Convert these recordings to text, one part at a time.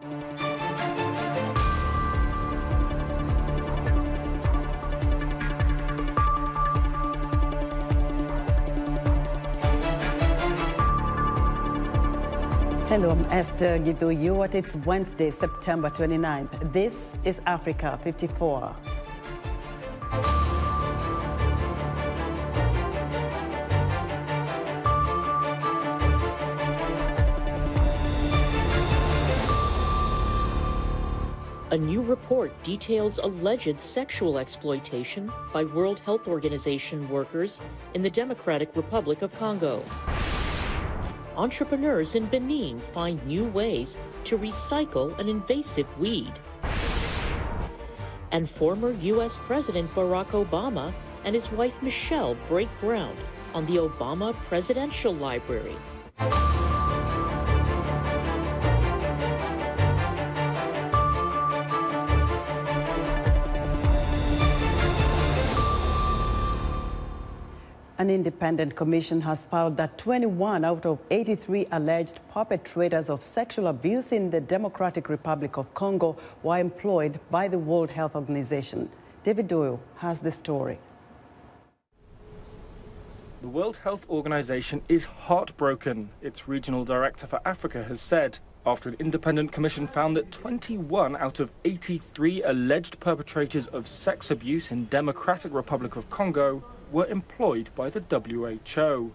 Hello, I'm Esther Githui-Ewart. It's Wednesday, September 29th. This is Africa 54. A new report details alleged sexual exploitation by World Health Organization workers in the Democratic Republic of Congo. Entrepreneurs in Benin find new ways to recycle an invasive weed. And former U.S. President Barack Obama and his wife Michelle break ground on the Obama Presidential Library. An independent commission has found that 21 out of 83 alleged perpetrators of sexual abuse in the Democratic Republic of Congo were employed by the World Health Organization. David Doyle has the story. The World Health Organization is heartbroken, its regional director for Africa has said, after an independent commission found that 21 out of 83 alleged perpetrators of sex abuse in Democratic Republic of Congo were employed by the WHO.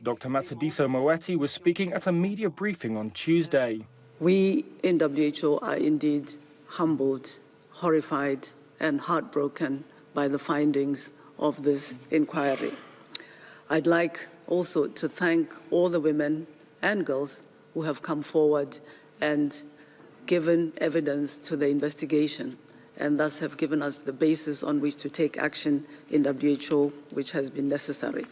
Dr. Matshidiso Moeti was speaking at a media briefing on Tuesday. We in WHO are indeed humbled, horrified, and heartbroken by the findings of this inquiry. I'd like also to thank all the women and girls who have come forward and given evidence to the investigation, and thus have given us the basis on which to take action in WHO, which has been necessary.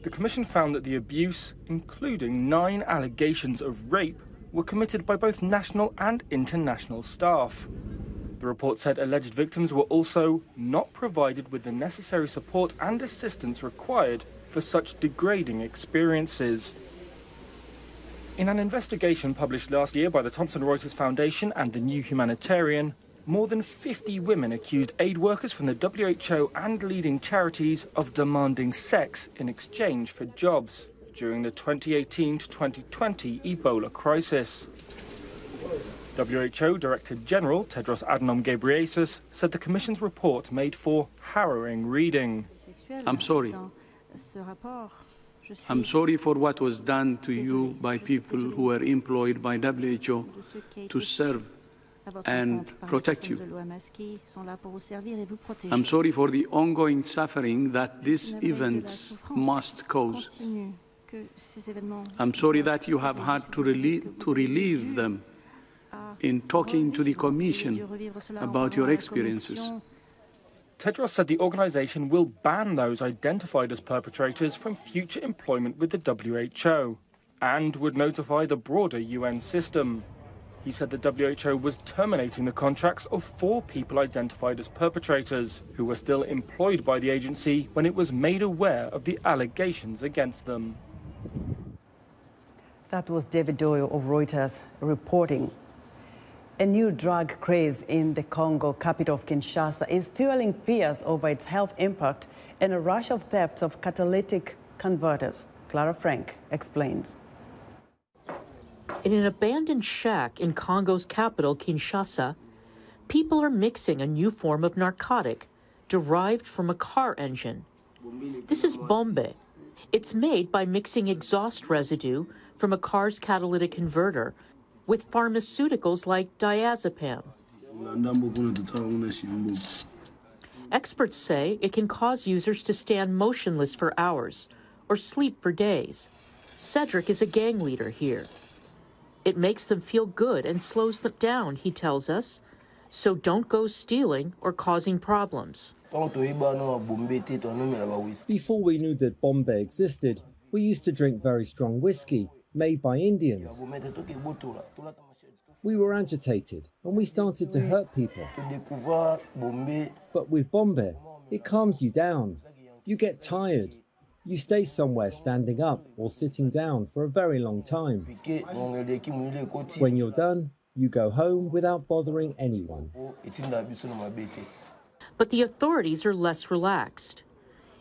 The Commission found that the abuse, including 9 allegations of rape, were committed by both national and international staff. The report said alleged victims were also not provided with the necessary support and assistance required for such degrading experiences. In an investigation published last year by the Thomson Reuters Foundation and the New Humanitarian, more than 50 women accused aid workers from the WHO and leading charities of demanding sex in exchange for jobs during the 2018 to 2020 Ebola crisis. WHO Director General Tedros Adhanom Ghebreyesus said the Commission's report made for harrowing reading. I'm sorry. I'm sorry for what was done to you by people who were employed by WHO to serve and protect you. I'm sorry for the ongoing suffering that these events must cause. I'm sorry that you have had to relieve them in talking to the Commission about your experiences. Tedros said the organization will ban those identified as perpetrators from future employment with the WHO and would notify the broader UN system. He said the WHO was terminating the contracts of 4 people identified as perpetrators who were still employed by the agency when it was made aware of the allegations against them. That was David Doyle of Reuters reporting. A new drug craze in the Congo capital of Kinshasa is fueling fears over its health impact and a rush of thefts of catalytic converters. Clara Frank explains. In an abandoned shack in Congo's capital, Kinshasa, people are mixing a new form of narcotic derived from a car engine. This is bombe. It's made by mixing exhaust residue from a car's catalytic converter with pharmaceuticals like diazepam. Experts say it can cause users to stand motionless for hours or sleep for days. Cedric is a gang leader here. It makes them feel good and slows them down, he tells us, so don't go stealing or causing problems. Before we knew that bombe existed, we used to drink very strong whiskey made by Indians. We were agitated and we started to hurt people. But with bombe, it calms you down. You get tired. You stay somewhere standing up or sitting down for a very long time. When you're done, you go home without bothering anyone. But the authorities are less relaxed.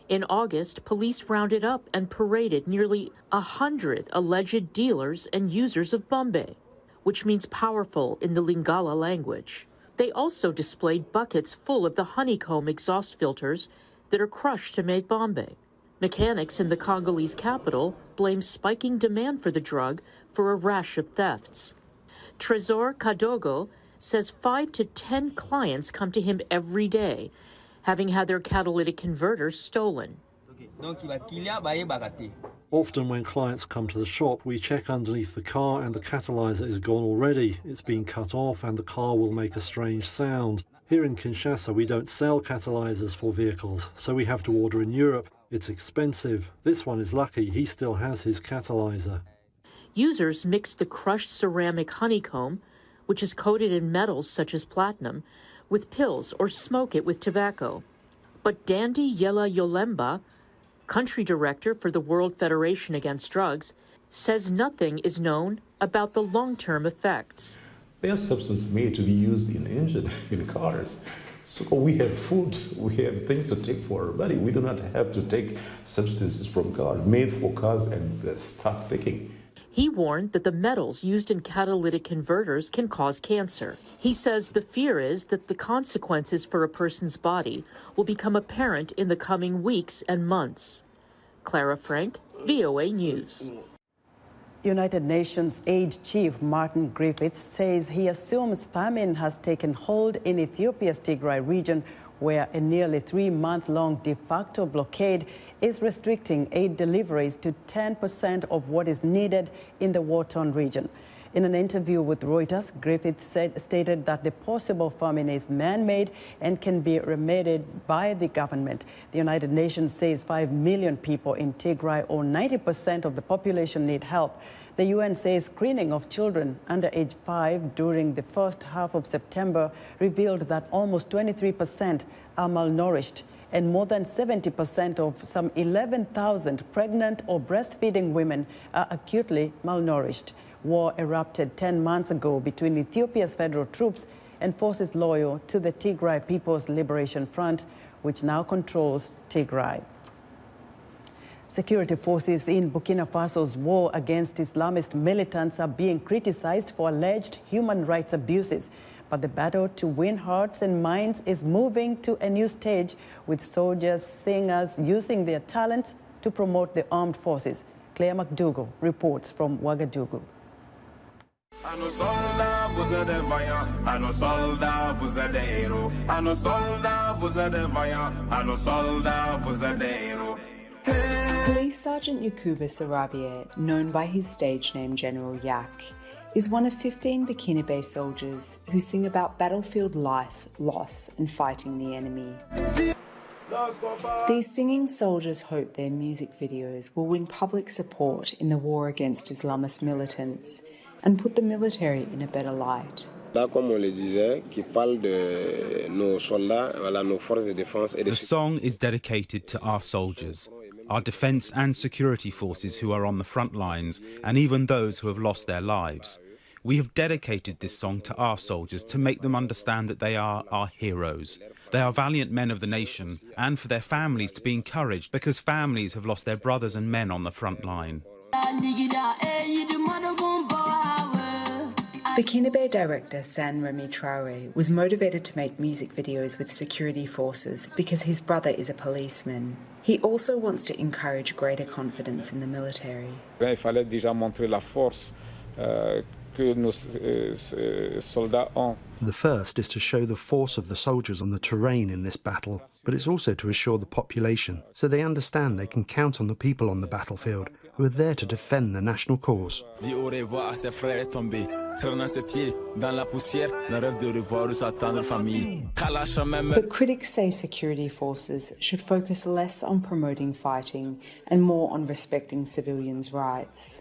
In August, police rounded up and paraded nearly 100 alleged dealers and users of bombe, which means powerful in the Lingala language. They also displayed buckets full of the honeycomb exhaust filters that are crushed to make bombe. Mechanics in the Congolese capital blame spiking demand for the drug for a rash of thefts. Trésor Kadogo says 5 to 10 clients come to him every day, having had their catalytic converters stolen. Often when clients come to the shop, we check underneath the car and the catalyzer is gone already. It's been cut off and the car will make a strange sound. Here in Kinshasa, we don't sell catalyzers for vehicles, so we have to order in Europe. It's expensive. This one is lucky. He still has his catalyzer. Users mix the crushed ceramic honeycomb, which is coated in metals such as platinum, with pills or smoke it with tobacco. But Dandy Yela Yolemba, country director for the World Federation Against Drugs, says nothing is known about the long-term effects. There are substances made to be used in engine, in cars. So we have food, we have things to take for our body. We do not have to take substances from cars, made for cars, and start taking. He warned that the metals used in catalytic converters can cause cancer. He says the fear is that the consequences for a person's body will become apparent in the coming weeks and months. Clara Frank, VOA News. United Nations Aid Chief Martin Griffiths says he assumes famine has taken hold in Ethiopia's Tigray region, where a nearly 3-month-long de facto blockade is restricting aid deliveries to 10% of what is needed in the war-torn region. In an interview with Reuters, Griffiths stated that the possible famine is man-made and can be remedied by the government. The United Nations says 5 million people in Tigray, or 90% of the population, need help. The UN says screening of children under age 5 during the first half of September revealed that almost 23% are malnourished, and more than 70% of some 11,000 pregnant or breastfeeding women are acutely malnourished. War erupted 10 months ago between Ethiopia's federal troops and forces loyal to the Tigray People's Liberation Front, which now controls Tigray. Security forces in Burkina Faso's war against Islamist militants are being criticized for alleged human rights abuses. But the battle to win hearts and minds is moving to a new stage, with soldiers, singers using their talent to promote the armed forces. Claire McDougall reports from Ouagadougou. À nos soldats, vous êtes des vaillants. À nos soldats, vous êtes des héros. À nos soldats, vous êtes des vaillants. À nos soldats, vous êtes des héros. Police Sergeant Yakuba Sarabia, known by his stage name General Yak, is one of 15 Burkina soldiers who sing about battlefield life, loss, and fighting the enemy. These singing soldiers hope their music videos will win public support in the war against Islamist militants and put the military in a better light. The song is dedicated to our soldiers, our defence and security forces who are on the front lines, and even those who have lost their lives. We have dedicated this song to our soldiers to make them understand that they are our heroes. They are valiant men of the nation, and for their families to be encouraged, because families have lost their brothers and men on the front line. Burkina director San Remy Traoré was motivated to make music videos with security forces because his brother is a policeman. He also wants to encourage greater confidence in the military. Il fallait déjà montrer la force que nos soldats ont. The first is to show the force of the soldiers on the terrain in this battle, but it's also to assure the population so they understand they can count on the people on the battlefield who are there to defend the national cause. But critics say security forces should focus less on promoting fighting and more on respecting civilians' rights.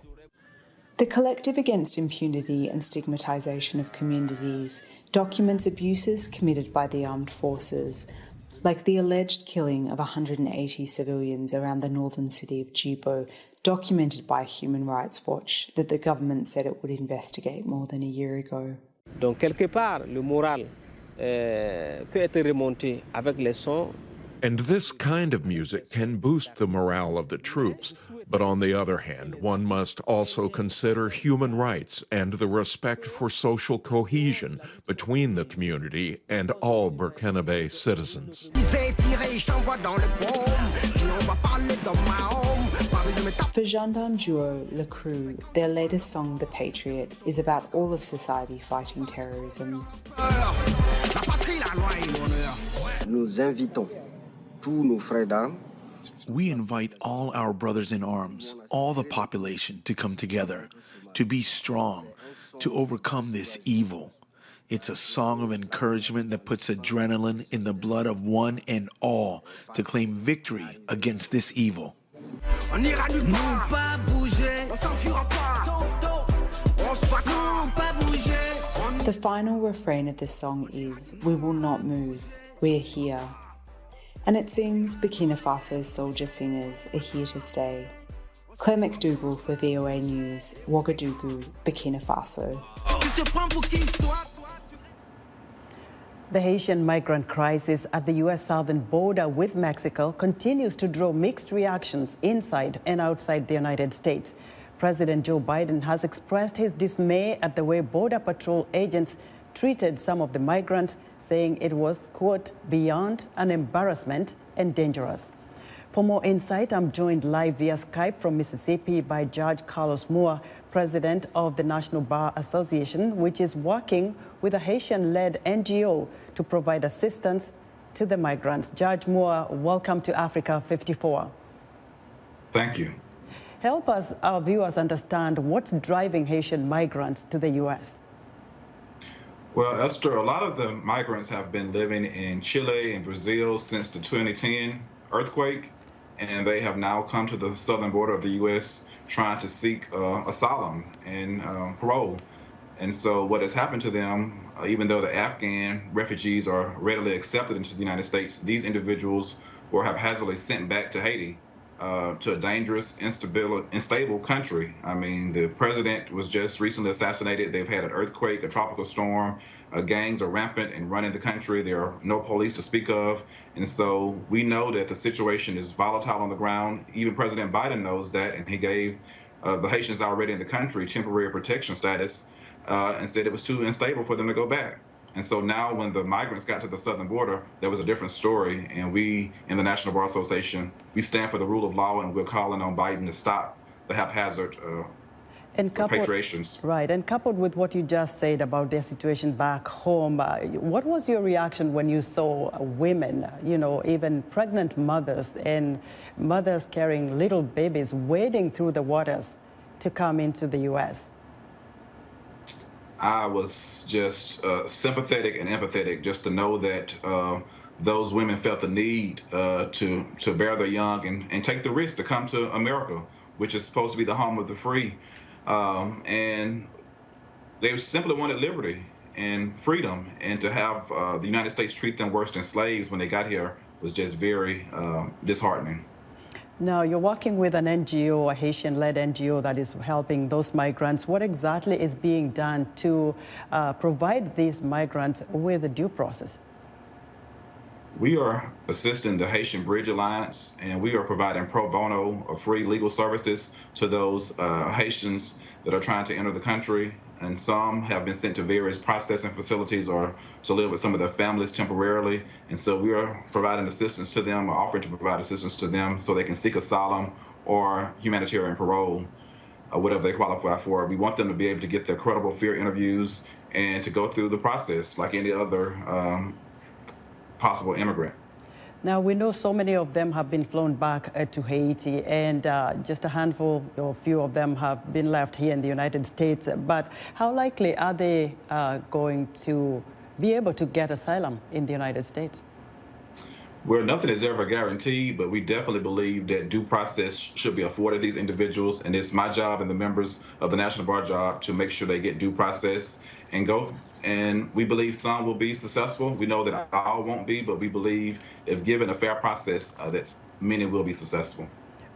The Collective Against Impunity and Stigmatization of Communities documents abuses committed by the armed forces, like the alleged killing of 180 civilians around the northern city of Djibo, documented by Human Rights Watch, that the government said it would investigate more than a year ago. Donc quelque part, le moral peut être remonté avec les sons. And this kind of music can boost the morale of the troops. But on the other hand, one must also consider human rights and the respect for social cohesion between the community and all Burkinabe citizens. For gendarme duo Le Crew, their latest song, The Patriot, is about all of society fighting terrorism. Nous invitons tous nos frères d'armes. We invite all our brothers in arms, all the population, to come together, to be strong, to overcome this evil. It's a song of encouragement that puts adrenaline in the blood of one and all to claim victory against this evil. The final refrain of this song is, "We will not move, we're here." And it seems Burkina Faso's soldier singers are here to stay. Claire McDougall for VOA News, Ouagadougou, Burkina Faso. The Haitian migrant crisis at the U.S. southern border with Mexico continues to draw mixed reactions inside and outside the United States. President Joe Biden has expressed his dismay at the way Border Patrol agents treated some of the migrants, saying it was, quote, beyond an embarrassment and dangerous. For more insight, I'm joined live via Skype from Mississippi by Judge Carlos Moore, president of the National Bar Association, which is working with a Haitian-led NGO to provide assistance to the migrants. Judge Moore, welcome to Africa 54. Thank you. Help us, our viewers, understand what's driving Haitian migrants to the U.S. Well, Esther, a lot of the migrants have been living in Chile and Brazil since the 2010 earthquake, and they have now come to the southern border of the U.S. trying to seek asylum and parole. And so what has happened to them, even though the Afghan refugees are readily accepted into the United States, these individuals were haphazardly sent back to Haiti, to a dangerous, unstable country. I mean, the president was just recently assassinated. They've had an earthquake, a tropical storm. Gangs are rampant and running the country. There are no police to speak of. And so we know that the situation is volatile on the ground. Even President Biden knows that, and he gave the Haitians already in the country temporary protection status and said it was too unstable for them to go back. And so now when the migrants got to the southern border, there was a different story. And we, in the National Bar Association, we stand for the rule of law, and we're calling on Biden to stop the haphazard repatriations. Right, and coupled with what you just said about their situation back home, what was your reaction when you saw women, you know, even pregnant mothers and mothers carrying little babies wading through the waters to come into the U.S.? I was just sympathetic and empathetic just to know that those women felt the need to bear their young and take the risk to come to America, which is supposed to be the home of the free. And they simply wanted liberty and freedom, and to have the United States treat them worse than slaves when they got here was just very disheartening. Now, you're working with an NGO, a Haitian-led NGO that is helping those migrants. What exactly is being done to provide these migrants with a due process? We are assisting the Haitian Bridge Alliance, and we are providing pro bono or free legal services to those Haitians that are trying to enter the country. And some have been sent to various processing facilities or to live with some of their families temporarily. And so we are providing assistance to them, or offering to provide assistance to them so they can seek asylum or humanitarian parole, or whatever they qualify for. We want them to be able to get their credible fear interviews and to go through the process like any other possible immigrant. Now, we know so many of them have been flown back to Haiti, and just a handful or few of them have been left here in the United States. But how likely are they going to be able to get asylum in the United States? Well, nothing is ever guaranteed, but we definitely believe that due process should be afforded these individuals, and it's my job and the members of the National Bar job to make sure they get due process and go and we believe some will be successful. We know that all won't be, but we believe if given a fair process, that many will be successful.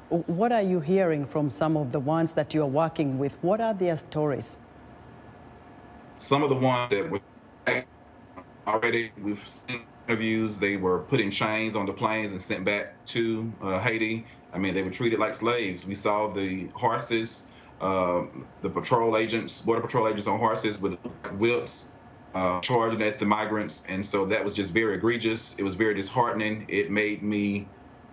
What are you hearing from some of the ones that you're working with? What are their stories? Some of the ones that were already, we've seen interviews, they were put in chains on the planes and sent back to Haiti. I mean, they were treated like slaves. We saw the horses, the patrol agents, border patrol agents on horses with whips, charging at the migrants. And so that was just very egregious. It was very disheartening. It made me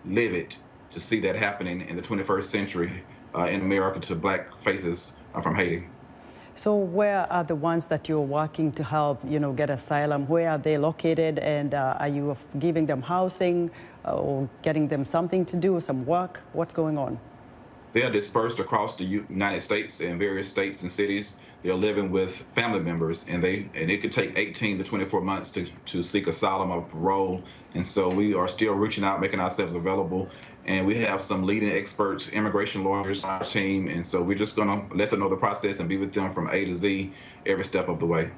livid to see that happening in the 21st century in America to black faces from Haiti. So where are the ones that you're working to help, get asylum? Where are they located? And are you giving them housing or getting them something to do, some work? What's going on? They are dispersed across the United States in various states and cities. They're living with family members, and it could take 18 to 24 months to seek asylum or parole. And so we are still reaching out, making ourselves available. And we have some leading experts, immigration lawyers on our team. And so we're just going to let them know the process and be with them from A to Z every step of the way.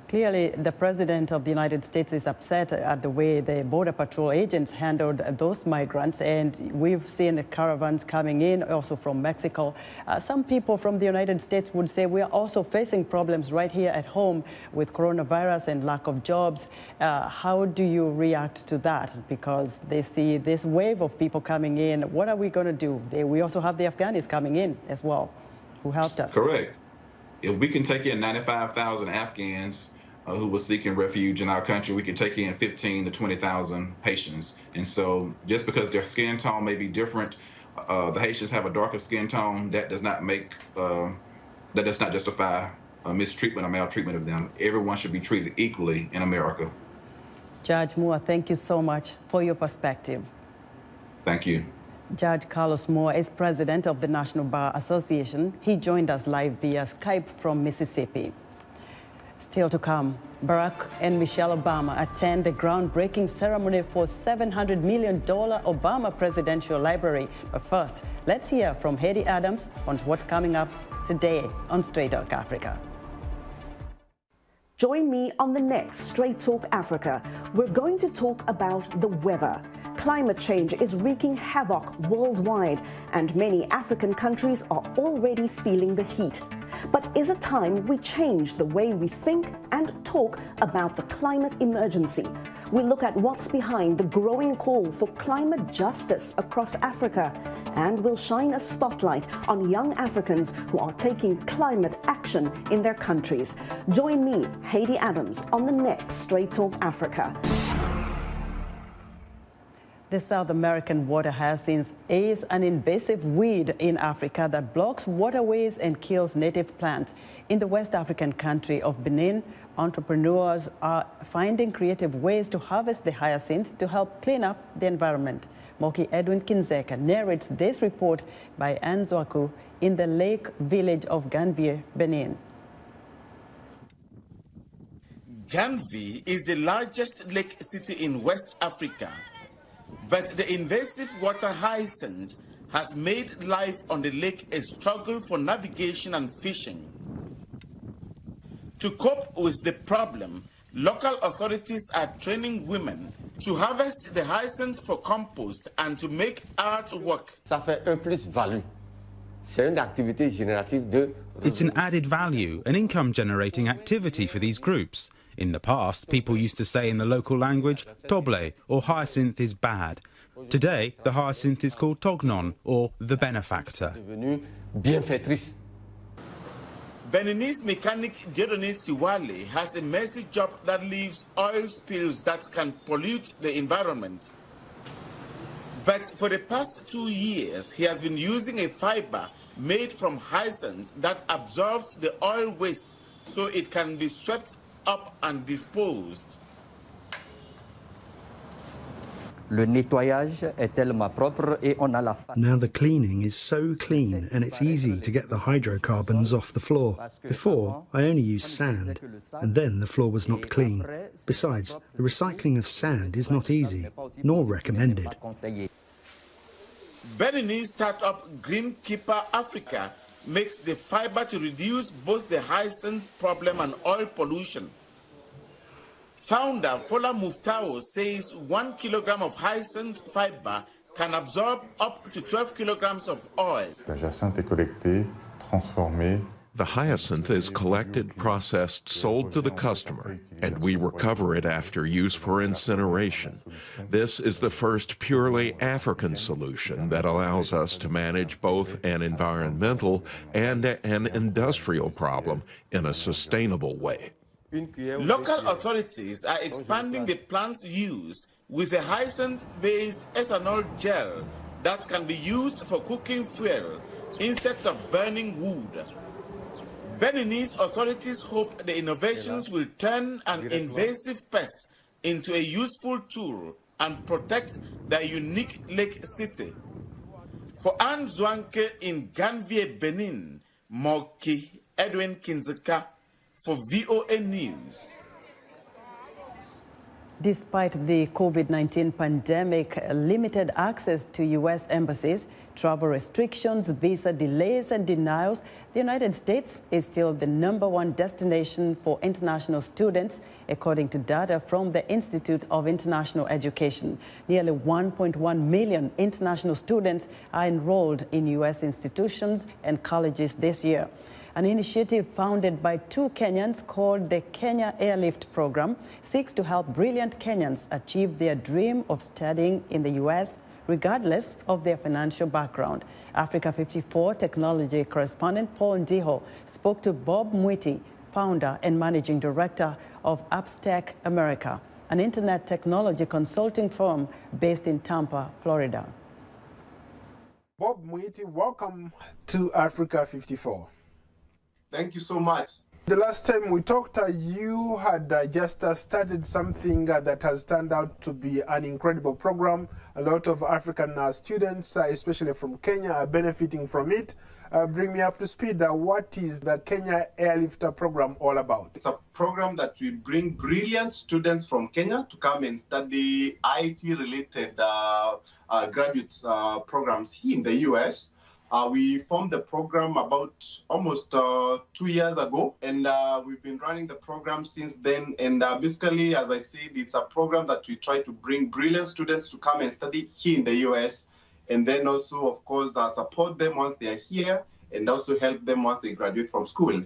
Clearly, the President of the United States is upset at the way the Border Patrol agents handled those migrants, and we've seen caravans coming in, also from Mexico. Some people from the United States would say we are also facing problems right here at home with coronavirus and lack of jobs. How do you react to that? Because they see this wave of people coming in. What are we going to do? We also have the Afghans coming in as well, who helped us. Correct. If we can take in 95,000 Afghans who were seeking refuge in our country, we can take in 15 to 20,000 Haitians. And so just because their skin tone may be different, the Haitians have a darker skin tone, that does not justify mistreatment or maltreatment of them. Everyone should be treated equally in America. Judge Moore, thank you so much for your perspective. Thank you. Judge Carlos Moore is president of the National Bar Association. He joined us live via Skype from Mississippi. Still to come, Barack and Michelle Obama attend the groundbreaking ceremony for $700 million Obama Presidential Library. But first, let's hear from Haiti Adams on what's coming up today on Straight Talk Africa. Join me on the next Straight Talk Africa. We're going to talk about the weather. Climate change is wreaking havoc worldwide, and many African countries are already feeling the heat. But is it time we change the way we think and talk about the climate emergency? We'll look at what's behind the growing call for climate justice across Africa, and we'll shine a spotlight on young Africans who are taking climate action in their countries. Join me, Haiti Adams, on the next Straight Talk Africa. The South American water hyacinth is an invasive weed in Africa that blocks waterways and kills native plants. In the West African country of Benin, entrepreneurs are finding creative ways to harvest the hyacinth to help clean up the environment. Moki Edwin Kinzeka narrates this report by Anzwaku in the lake village of Ganvier, Benin. Ganvier is the largest lake city in West Africa. But the invasive water hyacinth has made life on the lake a struggle for navigation and fishing. To cope with the problem, local authorities are training women to harvest the hyacinth for compost and to make artwork. Ça fait un plus-value. C'est une activité générative de... It's an added value, an income-generating activity for these groups. In the past, people used to say in the local language, toble, or hyacinth is bad. Today, the hyacinth is called tognon, or the benefactor. Beninese mechanic Dieudonné Siwale has a messy job that leaves oil spills that can pollute the environment. But for the past 2 years, he has been using a fiber made from hyacinth that absorbs the oil waste so it can be swept up and disposed. Now the cleaning is so clean and it's easy to get the hydrocarbons off the floor. Before, I only used sand, and then the floor was not clean. Besides, the recycling of sand is not easy, nor recommended. Beninese startup Greenkeeper Africa makes the fiber to reduce both the Hyacinth problem and oil pollution. Founder Fola Muftao says 1 kilogram of Hyacinth fiber can absorb up to 12 kilograms of oil. La Hyacinth est collectée, transformée. The hyacinth is collected, processed, sold to the customer, and we recover it after use for incineration. This is the first purely African solution that allows us to manage both an environmental and an industrial problem in a sustainable way. Local authorities are expanding the plant's use with a hyacinth-based ethanol gel that can be used for cooking fuel instead of burning wood. Beninese authorities hope the innovations will turn an invasive pest into a useful tool and protect their unique lake city. For Anne Zwanke in Ganvier, Benin, Moki Edwin Kinzeka for VOA News. Despite the COVID-19 pandemic, limited access to U.S. embassies, travel restrictions, visa delays and denials, the United States is still the #1 destination for international students, according to data from the Institute of International Education. Nearly 1.1 million international students are enrolled in U.S. institutions and colleges this year. An initiative founded by 2 Kenyans called the Kenya Airlift Program seeks to help brilliant Kenyans achieve their dream of studying in the U.S. regardless of their financial background. Africa 54 technology correspondent Paul Ndiho spoke to Bob Mwiti, founder and managing director of Upstack America, an internet technology consulting firm based in Tampa, Florida. Bob Mwiti, welcome to Africa 54. Thank you so much. The last time we talked, you had just started something that has turned out to be an incredible program. A lot of African students, especially from Kenya, are benefiting from it. Bring me up to speed. What is the Kenya Airlifter program all about? It's a program that we bring brilliant students from Kenya to come and study IT-related graduate programs here in the U.S. We formed the program about almost 2 years ago, and we've been running the program since then. And basically, as I said, it's a program that we try to bring brilliant students to come and study here in the U.S., and then also, of course, support them once they are here, and also help them once they graduate from school.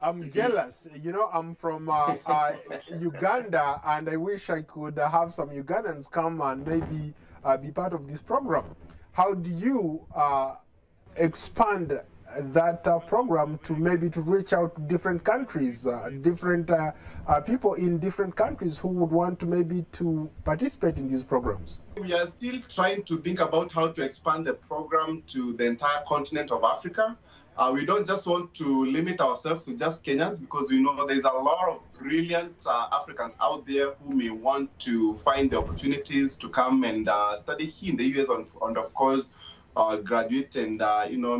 I'm jealous. You know, I'm from Uganda, and I wish I could have some Ugandans come and maybe be part of this program. How do you expand that program to maybe to reach out to different countries, different people in different countries who would want to maybe to participate in these programs? We are still trying to think about how to expand the program to the entire continent of Africa. We don't just want to limit ourselves to just Kenyans, because we know there's a lot of brilliant Africans out there who may want to find the opportunities to come and study here in the US and of course, graduate and,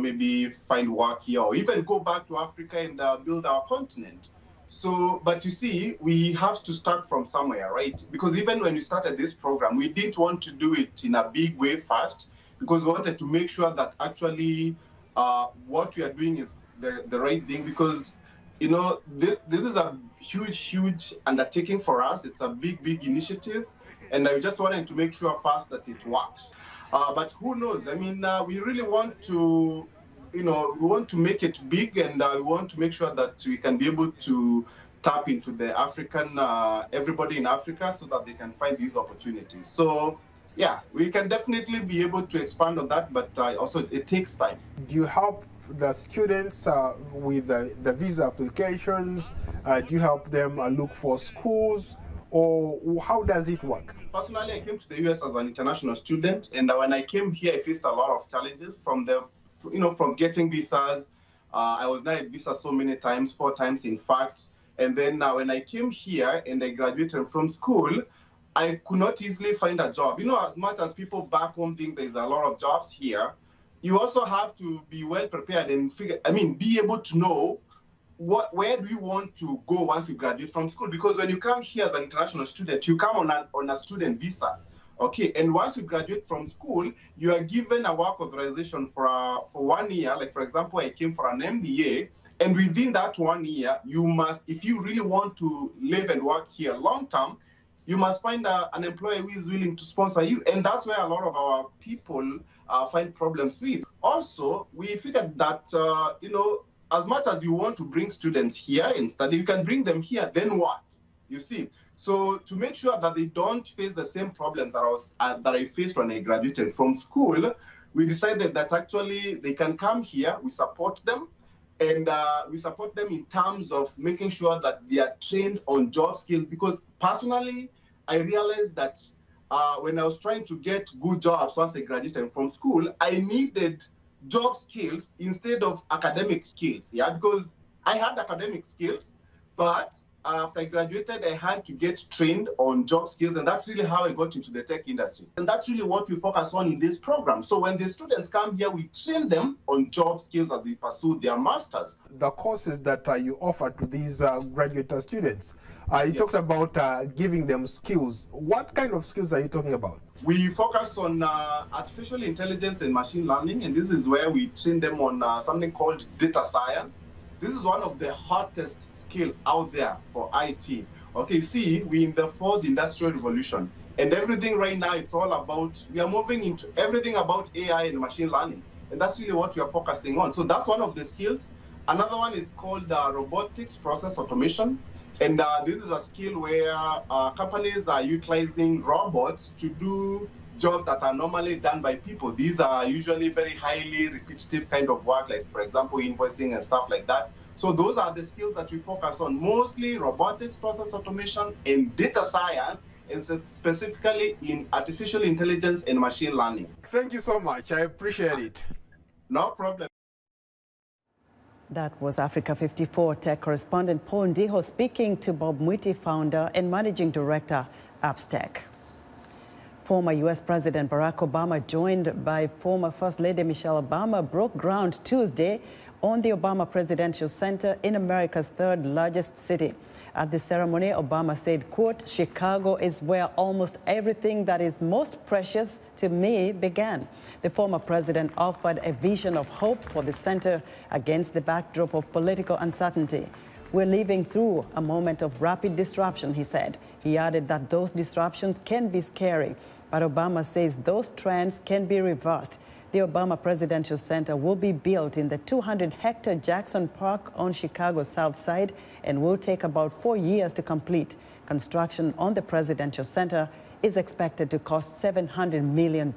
maybe find work here or even go back to Africa and build our continent. So, but you see, we have to start from somewhere, right? Because even when we started this program, we didn't want to do it in a big way first, because we wanted to make sure that actually what we are doing is the right thing, because, this is a huge undertaking for us. It's a big initiative. And I just wanted to make sure first that it works. But who knows? I mean, we really want to, we want to make it big, and we want to make sure that we can be able to tap into the African, everybody in Africa, so that they can find these opportunities. So, yeah, we can definitely be able to expand on that, but also it takes time. Do you help the students with the visa applications? Do you help them look for schools? Or how does it work? Personally, I came to the US as an international student, and when I came here, I faced a lot of challenges from getting visas. I was denied visa so many times, 4 times in fact. And then when I came here and I graduated from school, I could not easily find a job. As much as people back home think there's a lot of jobs here, you also have to be well prepared and be able to know where do you want to go once you graduate from school? Because when you come here as an international student, you come on a student visa. Okay, and once you graduate from school, you are given a work authorization for 1 year. Like, for example, I came for an MBA, and within that 1 year, you must, if you really want to live and work here long term, you must find an employer who is willing to sponsor you. And that's where a lot of our people find problems with. Also, we figured that, as much as you want to bring students here and study, you can bring them here, then what? You see? So to make sure that they don't face the same problem that I faced when I graduated from school, we decided that actually they can come here, we support them, and we support them in terms of making sure that they are trained on job skills. Because personally, I realized that when I was trying to get good jobs once I graduated from school, I needed job skills instead of academic skills. Yeah, because I had academic skills, but after I graduated, I had to get trained on job skills, and that's really how I got into the tech industry. And that's really what we focus on in this program. So when the students come here, we train them on job skills as they pursue their masters. The courses that you offer to these graduate students, you talked about giving them skills. What kind of skills are you talking about? We focus on artificial intelligence and machine learning, and this is where we train them on something called data science. This is one of the hottest skills out there for IT. Okay, see, we're in the 4th industrial revolution, and everything right now, it's all about, we are moving into everything about AI and machine learning, and that's really what we are focusing on. So that's one of the skills. Another one is called robotics process automation, and this is a skill where companies are utilizing robots to do jobs that are normally done by people. These are usually very highly repetitive kind of work, like, for example, invoicing and stuff like that. So those are the skills that we focus on, mostly robotics, process automation, and data science, and specifically in artificial intelligence and machine learning. Thank you so much. I appreciate it. No problem. That was Africa 54 tech correspondent Paul Ndiho speaking to Bob Mwiti, founder and managing director, AppsTech. Former U.S. President Barack Obama, joined by former First Lady Michelle Obama, broke ground Tuesday on the Obama Presidential Center in America's 3rd largest city. At the ceremony, Obama said, quote, "Chicago is where almost everything that is most precious to me began." The former president offered a vision of hope for the center against the backdrop of political uncertainty. "We're living through a moment of rapid disruption," he said. He added that those disruptions can be scary, but Obama says those trends can be reversed. The Obama Presidential Center will be built in the 200-hectare Jackson Park on Chicago's south side and will take about 4 years to complete. Construction on the Presidential Center is expected to cost $700 million.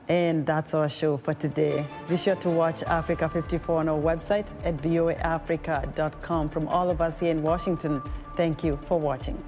And that's our show for today. Be sure to watch Africa 54 on our website at voaafrica.com. From all of us here in Washington, thank you for watching.